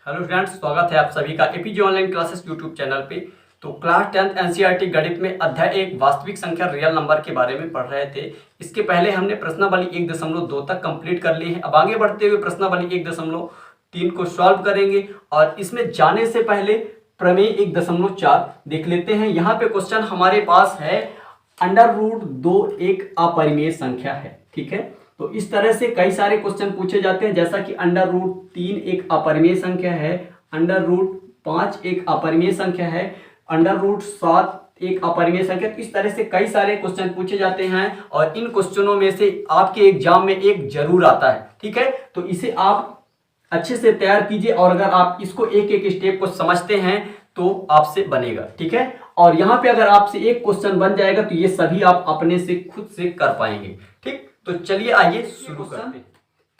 Hello friends, स्वागत है आप सभी का APJ online classes YouTube channel पे। तो क्लास 10th एनसीईआरटी गणित में अध्याय एक वास्तविक संख्या रियल नंबर के बारे में पढ़ रहे थे। इसके पहले हमने प्रश्नावली 1.2 तक कंप्लीट कर लिए हैं। अब आगे बढ़ते हुए प्रश्नावली 1.3 को सॉल्व करेंगे और इसमें जाने से पहले प्रमेय 1.4 देख लेते हैं। यहाँ पे क्वेश्चन हमारे पास है √2 एक अपरिमेय संख्या है। ठीक है, तो इस तरह से कई सारे क्वेश्चन पूछे जाते हैं, जैसा कि √3 एक अपरिमेय संख्या है, √5 एक अपरिमेय संख्या है, √7 एक अपरिमेय संख्या। इस तरह से कई सारे क्वेश्चन पूछे जाते हैं और इन क्वेश्चनों में से आपके एग्जाम में एक जरूर आता है। ठीक है, तो इसे आप अच्छे से तैयार कीजिए और अगर आप इसको एक एक स्टेप को समझते हैं तो आपसे बनेगा। ठीक है, और यहाँ पे अगर आपसे एक क्वेश्चन बन जाएगा तो ये सभी आप अपने से खुद से कर पाएंगे। ठीक, तो चलिए आइए शुरू करते हैं।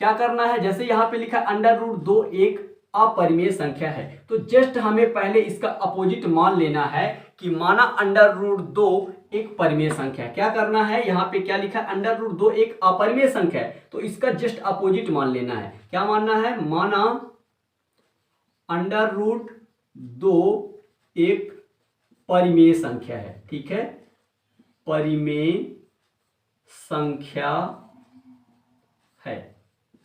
क्या करना है, जैसे यहाँ पे लिखा √2 एक अपरिमेय संख्या है, तो जस्ट हमें पहले इसका अपोजिट मान लेना है कि माना √2 एक परिमेय संख्या है। क्या करना है, यहाँ पे क्या लिखा है, √2 एक अपरिमेय संख्या है, तो इसका जस्ट अपोजिट मान लेना है। क्या मानना है, माना √2 एक परिमेय संख्या है। ठीक है, परिमेय संख्या है,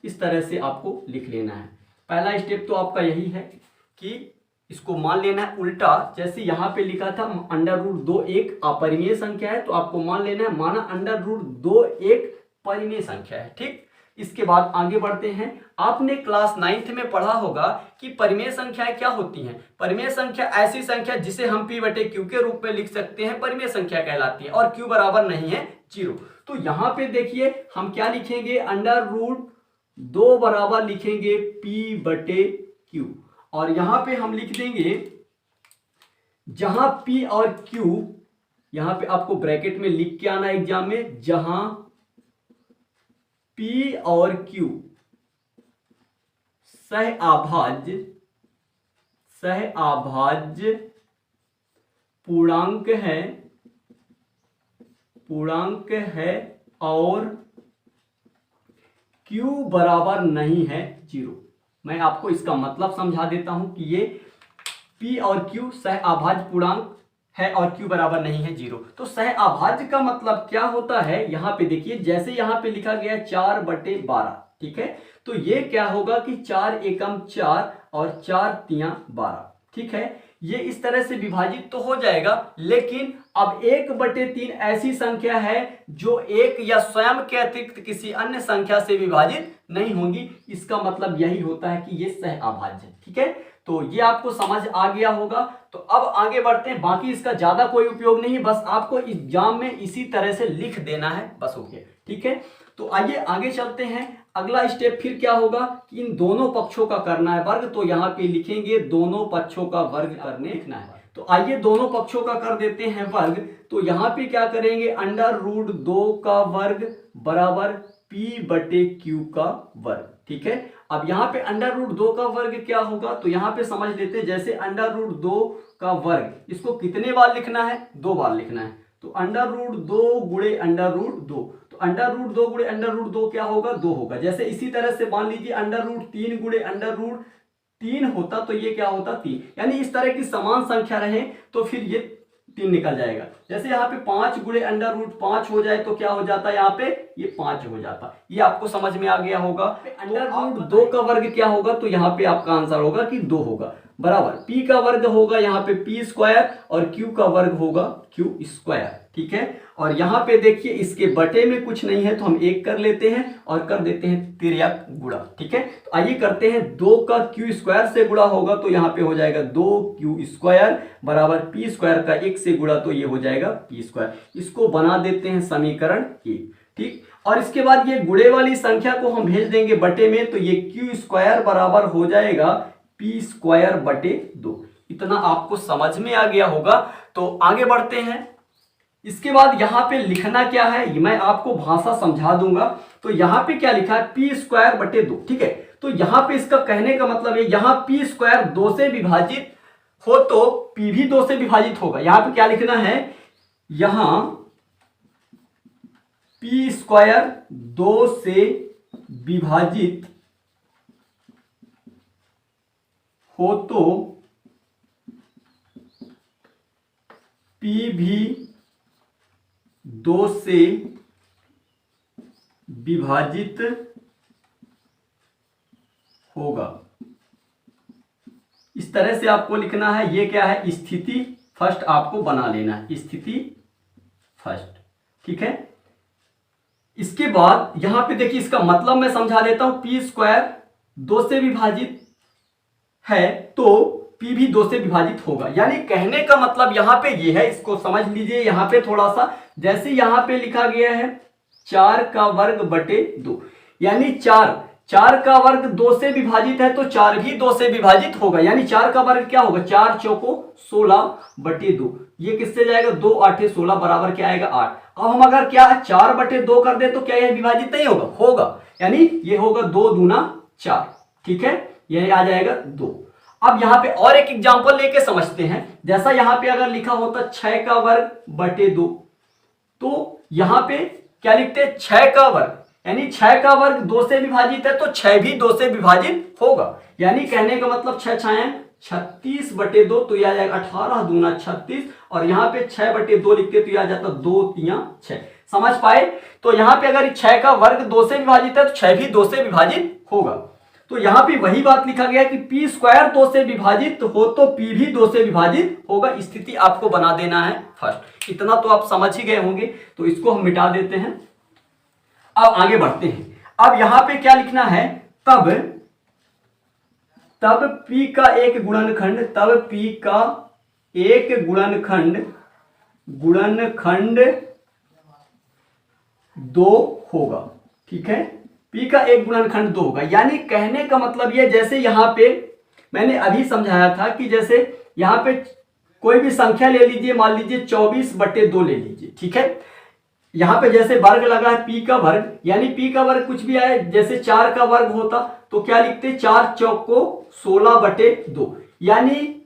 इस तरह से आपको लिख लेना है। पहला स्टेप तो आपका यही है कि इसको मान लेना है उल्टा। जैसे यहां पे लिखा था √2 एक अपरिमेय संख्या है, तो आपको मान लेना है माना √2 एक परिमेय संख्या है। ठीक, इसके बाद आगे बढ़ते हैं। आपने क्लास 9th में पढ़ा होगा कि परिमेय संख्याएं क्या होती हैं। परिमेय संख्या ऐसी संख्या जिसे हम p/q के रूप में लिख सकते हैं, परिमेय संख्या कहलाती है और q बराबर नहीं है 0। तो यहां पे देखिए हम क्या लिखेंगे, √2 बराबर लिखेंगे p/q और यहां पे हम लिख देंगे, जहां p और q, यहां पे आपको ब्रैकेट में लिख के आना एग्जाम में, जहां p और q सहअभाज्य पूर्णांक है और q बराबर नहीं है 0। मैं आपको इसका मतलब समझा देता हूं कि ये p और q सहअभाज्य पूर्णांक है और q बराबर नहीं है 0। तो सहअभाज्य का मतलब क्या होता है, यहां पे देखिए, जैसे यहां पे लिखा गया 4/12। ठीक है, तो ये क्या होगा कि 4 एकम 4 और 4 तियां 12। ठीक है, ये इस तरह से विभाजित तो हो जाएगा, लेकिन अब 1/3 ऐसी संख्या है जो एक या स्वयं के अतिरिक्त किसी अन्य संख्या से विभाजित नहीं होगी। इसका मतलब यही होता है कि ये सहअभाज्य है। ठीक है, तो ये आपको समझ आ गया होगा। तो अब आगे बढ़ते हैं, बाकी इसका ज्यादा कोई उपयोग नहीं, बस आपको एग्जाम में इसी तरह से लिख देना है, बस हो गया। ठीक है, तो आइए आगे चलते हैं। अगला स्टेप फिर क्या होगा कि इन दोनों पक्षों का करना है वर्ग, तो यहाँ पे लिखेंगे दोनों पक्षों का वर्ग करने लिखना है। तो आइए दोनों पक्षों का कर देते हैं वर्ग। तो यहाँ पे क्या करेंगे, √2 का वर्ग बराबर p/q का वर्ग। ठीक है, अब यहाँ पे √2 का वर्ग क्या होगा, तो यहाँ पे समझ लेते हैं। जैसे √2 का वर्ग, इसको कितने बार लिखना है, 2 बार लिखना है। तो √2 गुणे √2, तो √2 गुणे √2 क्या होगा, 2 होगा। जैसे इसी तरह से मान लीजिए √3 गुणे √3 होता तो ये क्या होता, 3। यानी इस तरह की समान संख्या रहे तो फिर ये 3 निकल जाएगा। जैसे यहाँ पे 5 गुणे √5 हो जाए तो क्या हो जाता है, यहाँ पे ये 5 हो जाता। ये आपको समझ में आ गया होगा। √2 का वर्ग क्या होगा, तो यहाँ पे आपका आंसर होगा कि 2 होगा, बराबर p का वर्ग होगा यहाँ पे p² और q का वर्ग होगा q²। ठीक है, और यहाँ पे देखिए इसके बटे में कुछ नहीं है तो हम 1 कर लेते हैं और कर देते हैं तिर्यक गुणा। ठीक है, तो आइए करते हैं, 2 का q² से गुणा होगा तो यहाँ पे हो जाएगा 2q² बराबर p² का 1 से गुणा तो ये हो जाएगा p²। इसको बना देते हैं समीकरण 1। ठीक, और इसके बाद ये गुणे वाली संख्या को हम भेज देंगे बटे में, तो ये q² बराबर हो जाएगा p²/2। इतना आपको समझ में आ गया होगा। तो आगे बढ़ते हैं। इसके बाद यहाँ पे लिखना क्या है, मैं आपको भाषा समझा दूंगा। तो यहाँ पे क्या लिखा है, p²/2। ठीक है, तो यहाँ पे इसका कहने का मतलब है, यहाँ p² 2 से विभाजित हो तो p भी 2 से विभाजित होगा। यहाँ पे क्या लिखना है, यहाँ p² 2 से विभाजित हो तो P भी 2 से विभाजित होगा। इस तरह से आपको लिखना है। ये क्या है, स्थिति फर्स्ट आपको बना लेना है, स्थिति फर्स्ट, ठीक है। इसके बाद यहां पे देखिए, इसका मतलब मैं समझा देता हूं। पी स्क्वायर 2 से विभाजित है तो P भी 2 से विभाजित होगा। यानी कहने का मतलब यहां पे ये है, इसको समझ लीजिए। यहां पे थोड़ा सा, जैसे यहां पे लिखा गया है 4 का वर्ग बटे 2, यानी 4 का वर्ग 2 से विभाजित है तो 4 भी 2 से विभाजित होगा। यानी 4 का वर्ग क्या होगा, 4 चौको 16 बटे 2। ये किससे जाएगा, 2 8 16 बराबर क्या आएगा, 8। अब हम अगर क्या 4 बटे 2 कर दे तो क्या यह विभाजित नहीं होगा, होगा। यानी ये होगा 2 दूना 4, ठीक है, यह आ जाएगा 2। अब यहां पे और एक एग्जांपल लेके समझते हैं। जैसा यहां पे अगर लिखा होता 6 का वर्ग बटे 2, तो यहां पे क्या लिखते हैं, 6 का वर्ग, यानी 6 का वर्ग 2 से विभाजित है तो 6 भी 2 से विभाजित होगा। यानी कहने का मतलब 6 छाएं 36 बटे 2, तो यह आ जाएगा 18 दूना 36, और यहां पे 6 बटे 2 लिखते तो यह आ जाता 2 3 6। समझ पाए। तो यहां पे अगर 6 का वर्ग 2 से विभाजित है तो 6 भी 2 से विभाजित होगा। तो यहां पे वही बात लिखा गया है कि पी स्क्वायर 2 से विभाजित हो तो पी भी 2 से विभाजित होगा। स्थिति आपको बना देना है फर्स्ट। इतना तो आप समझ ही गए होंगे, तो इसको हम मिटा देते हैं। अब आगे बढ़ते हैं। अब यहां पे क्या लिखना है, तब P का एक गुणनखंड, तब P का एक गुणनखंड 2 होगा, ठीक है। P का एक गुणनखंड 2 होगा। यानी कहने का मतलब ये, जैसे यहां पे मैंने अभी समझाया था कि जैसे यहां पे कोई भी संख्या ले लीजिए, मान लीजिए 24 बटे 2 ले लीजिए, ठीक है। यहां पे जैसे वर्ग लगा है P का वर्ग, यानी P का वर्ग कुछ भी आए, जैसे 4 का वर्ग होता तो क्या लिखते, 4 चौको 16 बटे 2। यानी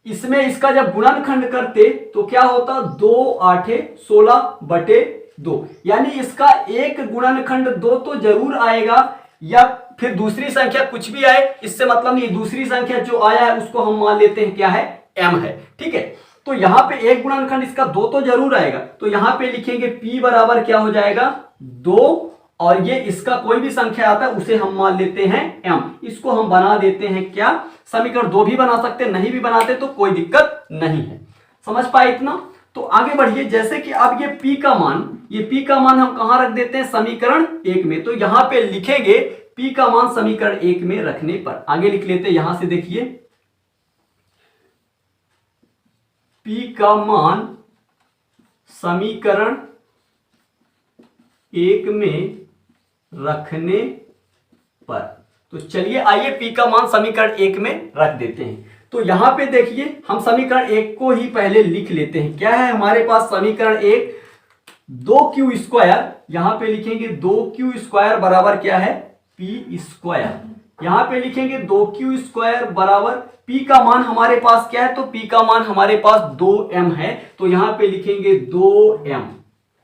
इसमें इसका जब गुणनखंड करते तो क्या होता, 2 8 16 बटे 2। यानी इसका एक गुणनखंड 2 तो जरूर आएगा, या फिर दूसरी संख्या कुछ भी आए, इससे मतलब नहीं। दूसरी संख्या जो आया है उसको हम मान लेते हैं क्या है, m है, ठीक है। तो यहां पे एक गुणनखंड इसका 2 तो जरूर आएगा, तो यहां पे लिखेंगे P बराबर क्या हो जाएगा 2, और ये इसका कोई भी संख्या आता है उसे हम मान लेते हैं m। इसको हम बना देते हैं क्या, समीकरण 2 भी बना सकते, नहीं भी बनाते तो कोई दिक्कत नहीं है। समझ पाए इतना। तो आगे बढ़िए। जैसे कि अब ये P का मान हम कहां रख देते हैं, समीकरण 1 में। तो यहां पे लिखेंगे P का मान समीकरण 1 में रखने पर, आगे लिख लेते हैं। यहां से देखिए P का मान समीकरण 1 में रखने पर, तो चलिए आइए P का मान समीकरण 1 में रख देते हैं। तो यहां पे देखिए हम समीकरण 1 को ही पहले लिख लेते हैं। क्या है हमारे पास समीकरण 1, 2q स्क्वायर, यहां पे लिखेंगे 2q स्क्वायर बराबर क्या है, P स्क्वायर। यहां पे लिखेंगे 2q स्क्वायर बराबर P का मान हमारे पास क्या है, तो P का मान हमारे पास 2m है, तो यहां पे लिखेंगे 2m।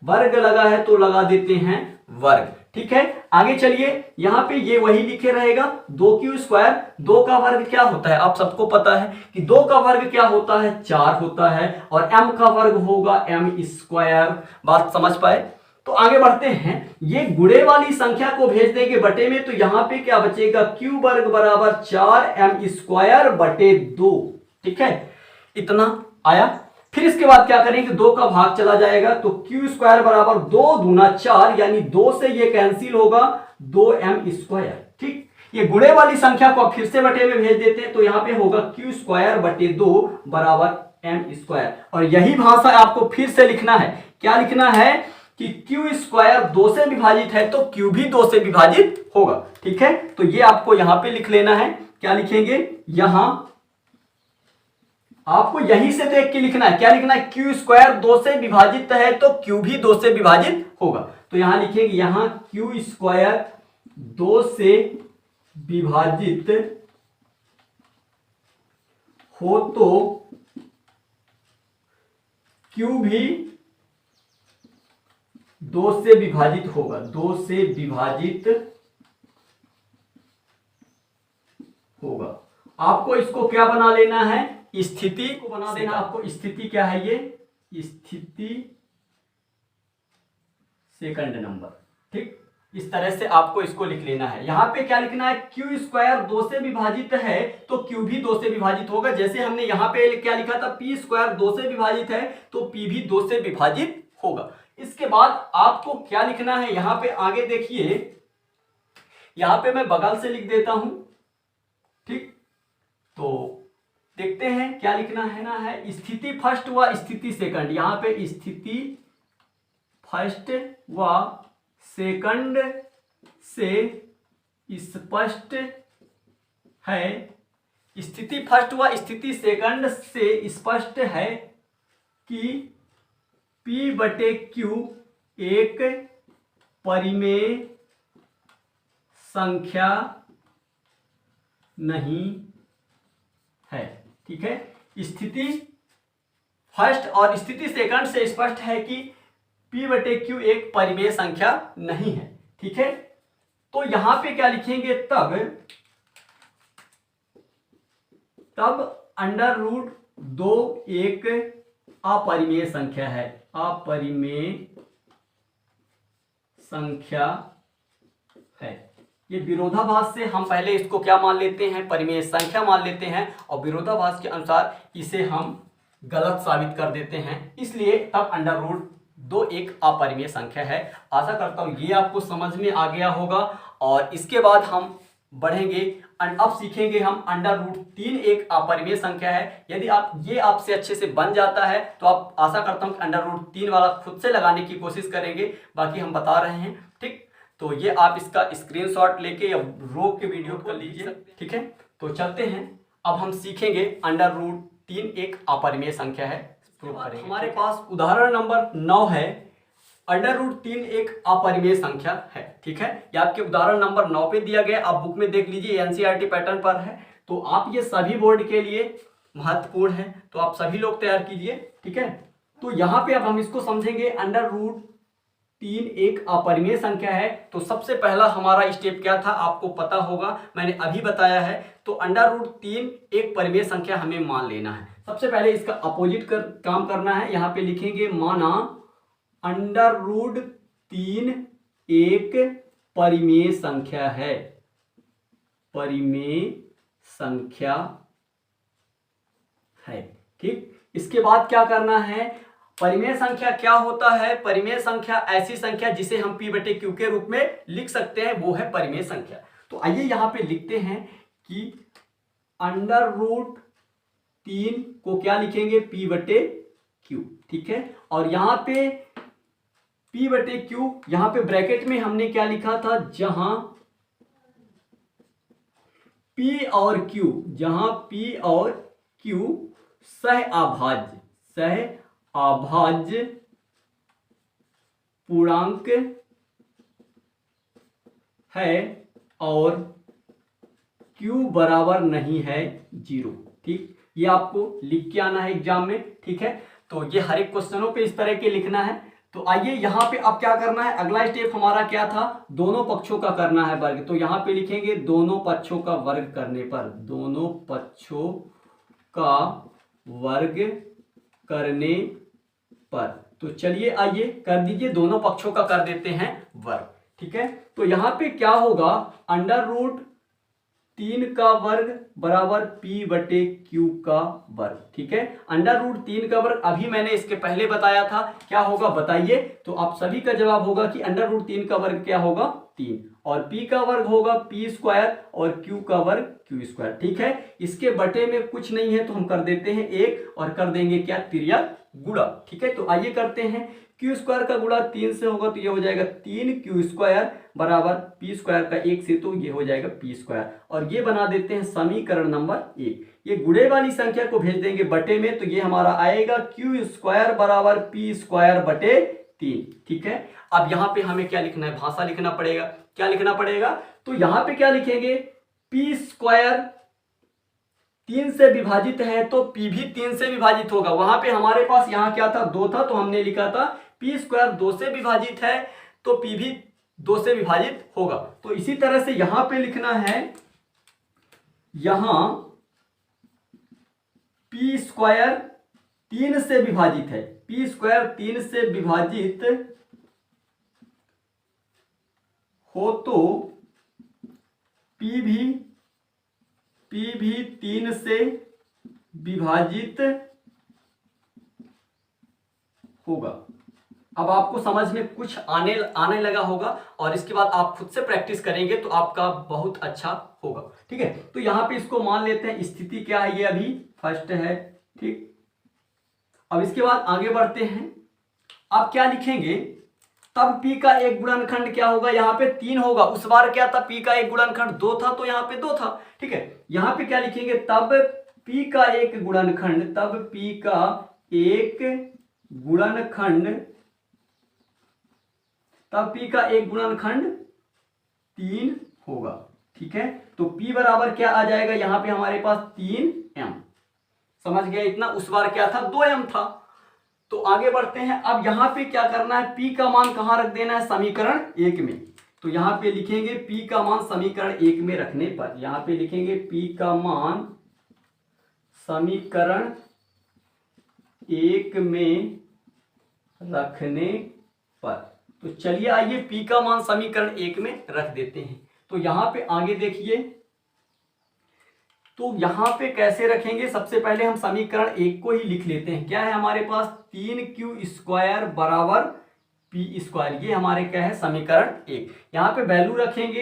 वर्ग लगा है तो लगा देते हैं वर्ग, ठीक है। आगे चलिए, यहां पे ये वही लिखे रहेगा 2q स्क्वायर। 2 का वर्ग क्या होता है, आप सबको पता है कि 2 का वर्ग क्या होता है, 4 होता है, और m का वर्ग होगा m स्क्वायर। बात समझ पाए। तो आगे बढ़ते हैं। ये गुणे वाली संख्या को भेज देंगे बटे में, तो यहां पे क्या बचेगा, q वर्ग बराबर 4m स्क्वायर बटे 2, ठीक है। इतना आया। फिर इसके बाद क्या करेंगे, 2 का भाग चला जाएगा, तो q स्क्वायर बराबर 2 दूना 4, यानी 2 से ये कैंसिल होगा, 2m स्क्वायर, ठीक। ये गुणे वाली संख्या को फिर से बटे में भेज देते हैं, तो यहां पे होगा q स्क्वायर बटे 2 बराबर m स्क्वायर। और यही भाषा आपको फिर से लिखना है। क्या लिखना है कि q स्क्वायर 2 से विभाजित है तो q भी 2 से विभाजित होगा, ठीक है। तो ये आपको यहां पे लिख लेना है। क्या लिखेंगे, यहां आपको यहीं से देख के लिखना है। क्या लिखना है, q स्क्वायर 2 से विभाजित है तो q भी 2 से विभाजित होगा। तो यहां लिखेंगे, यहां q स्क्वायर 2 से विभाजित हो तो q भी 2 से विभाजित होगा, 2 से विभाजित होगा। आपको इसको क्या बना लेना है, स्थिति को बना देना। आपको स्थिति क्या है, ये स्थिति सेकंड नंबर, ठीक। इस तरह से आपको इसको लिख लेना है। यहां पे क्या लिखना है, क्यू स्क्वायर 2 से विभाजित है तो क्यू भी 2 से विभाजित होगा। जैसे हमने यहाँ पे क्या लिखा था, पी स्क्वायर 2 से विभाजित है तो पी भी 2 से विभाजित होगा। इसके बाद आपको क्या लिखना है, यहाँ पे आगे देखिए, यहाँ पे मैं बगल से लिख देता हूं, ठीक। तो देखते हैं क्या लिखना है ना, है स्थिति फर्स्ट व स्थिति सेकंड। यहाँ पे स्थिति फर्स्ट व सेकंड से स्पष्ट है, स्थिति फर्स्ट व स्थिति सेकंड से स्पष्ट है कि P बटे Q एक परिमेय संख्या नहीं है, ठीक है। स्थिति फर्स्ट और स्थिति सेकंड से स्पष्ट है कि P बटे Q एक परिमेय संख्या नहीं है, ठीक है। तो यहां पे क्या लिखेंगे, तब अंडर रूट 2 एक अपरिमेय संख्या है, अपरिमेय संख्या है। ये विरोधाभास से हम पहले इसको क्या मान लेते हैं, परिमेय संख्या मान लेते हैं, और विरोधाभास के अनुसार इसे हम गलत साबित कर देते हैं। इसलिए तब अंडर रूट 2 एक अपरिमेय संख्या है। आशा करता हूं ये आपको समझ में आ गया होगा। और इसके बाद हम बढ़ेंगे, अब सीखेंगे हम अंडर रूट 3 एक अपरिमेय संख्या है। यदि आप ये आपसे अच्छे से बन जाता है तो आप, आशा करता हूं कि अंडर रूट 3 वाला खुद से लगाने की कोशिश करेंगे, बाकी हम बता रहे हैं, ठीक। तो ये आप इसका स्क्रीनशॉट लेके या रोक के वीडियो कर लीजिए, ठीक है। तो चलते हैं, अब हम सीखेंगे अंडर रूट 3 एक अपरिमेय संख्या है। हमारे पास उदाहरण नंबर 9 है, अंडर रूट 3 एक अपरिमेय संख्या है, ठीक है। ये आपके उदाहरण नंबर 9 पे दिया गया, आप बुक में देख लीजिए, एनसीईआरटी पैटर्न पर है। तो आप ये सभी बोर्ड के लिए महत्वपूर्ण है, तो आप सभी लोग तैयार कीजिए, ठीक है। तो यहाँ पे अब हम इसको समझेंगे, अंडर रूट 3 एक अपरिमेय संख्या है। तो सबसे पहला हमारा स्टेप क्या था, आपको पता होगा, मैंने अभी बताया है। तो अंडर रूट 3 एक परिमेय संख्या हमें मान लेना है। सबसे पहले इसका अपोजिट काम करना है। यहाँ पे लिखेंगे, माना अंडर रूट 3 एक परिमेय संख्या है, परिमेय संख्या है, ठीक। इसके बाद क्या करना है, परिमेय संख्या क्या होता है, परिमेय संख्या ऐसी संख्या जिसे हम P बटे Q के रूप में लिख सकते हैं, वो है परिमेय संख्या। तो आइए यहां पे लिखते हैं कि अंडर रूट 3 को क्या लिखेंगे, P बटे Q, ठीक है। और यहां पे P बटे Q, यहां पे ब्रैकेट में हमने क्या लिखा था, जहां P और Q, जहां P और Q सह अभाज्य पूर्णांक है और Q बराबर नहीं है 0, ठीक। ये आपको लिख के आना है एग्जाम में, ठीक है। तो ये हर एक क्वेश्चनों पे इस तरह के लिखना है। तो आइए यहाँ पे अब क्या करना है, अगला स्टेप हमारा क्या था, दोनों पक्षों का करना है वर्ग। तो यहाँ पे लिखेंगे दोनों पक्षों का वर्ग करने पर, दोनों पक्षों का वर्ग करने पर। तो चलिए आइए कर दीजिए, दोनों पक्षों का कर देते हैं वर्ग, ठीक है। तो यहां पे क्या होगा, अंडर रूट 3 का वर्ग बराबर P बटे Q का वर्ग, ठीक है। अंडर रूट 3 का वर्ग अभी मैंने इसके पहले बताया था, क्या होगा बताइए। तो आप सभी का जवाब होगा कि अंडर रूट 3 का वर्ग क्या होगा, 3, और P का वर्ग होगा P स्क्वायर और Q का वर्ग Q स्क्वायर, ठीक है। इसके बटे में कुछ नहीं है तो हम कर देते हैं 1 और कर देंगे क्या, तिर्यक गुणा, ठीक है। तो आइए करते हैं, Q स्क्वायर का गुणा 3 से होगा तो ये हो जाएगा 3Q स्क्वायर बराबर P स्क्वायर का 1 से, तो ये हो जाएगा P स्क्वायर। और ये बना देते हैं समीकरण नंबर 1। ये गुणे वाली संख्या को भेज देंगे बटे में, तो ये हमारा आएगा Q स्क्वायर बराबर P स्क्वायर बटे 3, ठीक है। अब यहाँ पे हमें क्या लिखना है, भाषा लिखना पड़ेगा। क्या लिखना पड़ेगा, तो यहाँ पे क्या लिखेंगे, P स्क्वायर 3 से विभाजित है तो P भी 3 से विभाजित होगा। वहां पे हमारे पास यहाँ क्या था, 2 था, तो हमने लिखा था P स्क्वायर 2 से विभाजित है तो P भी 2 से विभाजित होगा। तो इसी तरह से यहां पे लिखना है, यहां पी स्क्वायर 3 से विभाजित है, पी स्क्वायर 3 से विभाजित हो तो पी भी 3 से विभाजित होगा। अब आपको समझ में कुछ आने लगा होगा और इसके बाद आप खुद से प्रैक्टिस करेंगे तो आपका बहुत अच्छा होगा। ठीक है, तो यहां पे इसको मान लेते हैं, स्थिति क्या है, ये अभी फर्स्ट है। ठीक, अब इसके बाद आगे बढ़ते हैं। आप क्या लिखेंगे, तब p का एक गुणनखंड क्या होगा, यहाँ पे 3 होगा। उस बार क्या था, p का एक गुणनखंड 2 था, तो यहाँ पे 2 था। ठीक है, यहाँ पे क्या लिखेंगे, तब p का एक गुणनखंड, तब p का एक गुणनखंड, तब p का एक गुणनखंड 3 होगा। ठीक है, तो p बराबर क्या आ जाएगा, यहाँ पे हमारे पास 3m। समझ गए इतना, उस बार क्या था, 2m था। तो आगे बढ़ते हैं। अब यहां पे क्या करना है, p का मान कहां रख देना है, समीकरण 1 में। तो यहां पे लिखेंगे p का मान समीकरण 1 में रखने पर, यहां पे लिखेंगे p का मान समीकरण 1 में रखने पर। तो चलिए आइए p का मान समीकरण 1 में रख देते हैं। तो यहां पे आगे देखिए, तो यहां पे कैसे रखेंगे, सबसे पहले हम समीकरण 1 को ही लिख लेते हैं। क्या है हमारे पास, 3q² बराबर p²। ये हमारे क्या है, समीकरण 1। यहां पे वैल्यू रखेंगे,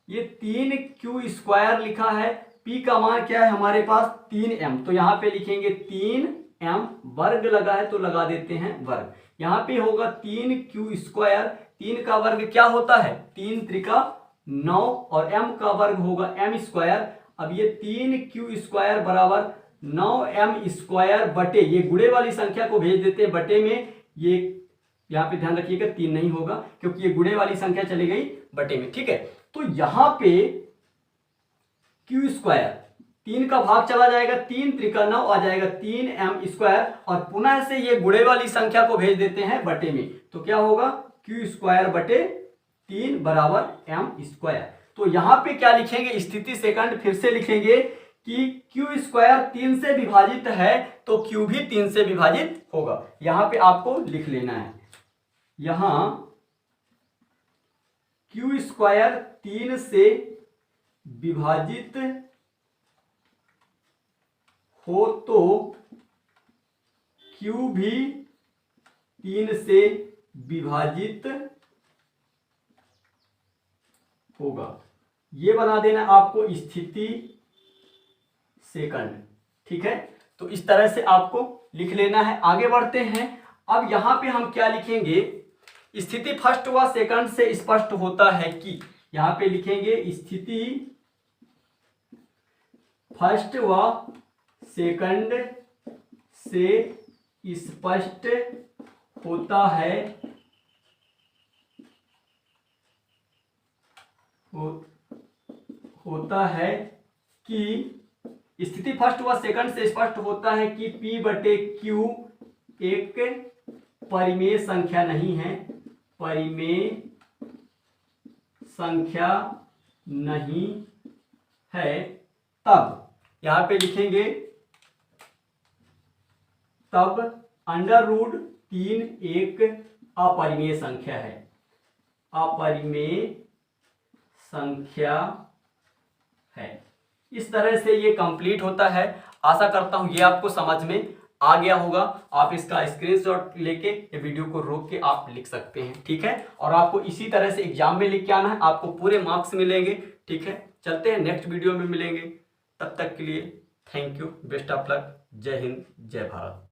ये 3q² लिखा है, p का मान क्या है हमारे पास 3m। तो यहां पे लिखेंगे 3m, वर्ग लगा है तो लगा देते हैं वर्ग। यहां पे होगा 3q², 3 का वर्ग क्या होता है, 3 त्रिका 9, और m का वर्ग होगा m²। अब ये 3q² बराबर 9m² बटे, ये गुणे वाली संख्या को भेज देते हैं बटे में। ये यहाँ पे ध्यान रखिएगा 3 नहीं होगा क्योंकि ये गुणे वाली संख्या चली गई बटे में। ठीक है, तो यहां पे q², 3 का भाग चला जाएगा, 3 त्रिका 9 आ जाएगा 3m², और पुनः से ये गुणे वाली संख्या को भेज देते हैं बटे में। तो क्या होगा, q² बटे 3 बराबर m²। तो यहां पे क्या लिखेंगे, स्थिति सेकंड फिर से लिखेंगे कि q² 3 से विभाजित है तो q भी 3 से विभाजित होगा। यहां पे आपको लिख लेना है, यहां q² 3 से विभाजित हो तो q भी 3 से विभाजित होगा। ये बना देना आपको स्थिति सेकंड। ठीक है, तो इस तरह से आपको लिख लेना है। आगे बढ़ते हैं। अब यहां पे हम क्या लिखेंगे, स्थिति फर्स्ट व सेकंड से स्पष्ट होता है कि, यहां पे लिखेंगे स्थिति फर्स्ट व सेकंड से स्पष्ट होता है, होता है कि, स्थिति फर्स्ट व सेकंड से स्पष्ट होता है कि p बटे q एक परिमेय संख्या नहीं है, परिमेय संख्या नहीं है। तब यहां पे लिखेंगे, तब √3 एक अपरिमेय संख्या है, अपरिमेय संख्या है। इस तरह से ये कंप्लीट होता है। आशा करता हूं ये आपको समझ में आ गया होगा। आप इसका स्क्रीनशॉट लेके ये वीडियो को रोक के आप लिख सकते हैं। ठीक है, और आपको इसी तरह से एग्जाम में लिख के आना है, आपको पूरे मार्क्स मिलेंगे। ठीक है, चलते हैं नेक्स्ट वीडियो में मिलेंगे। तब तक के लिए thank you, best of luck, जय हिंद, जय भारत।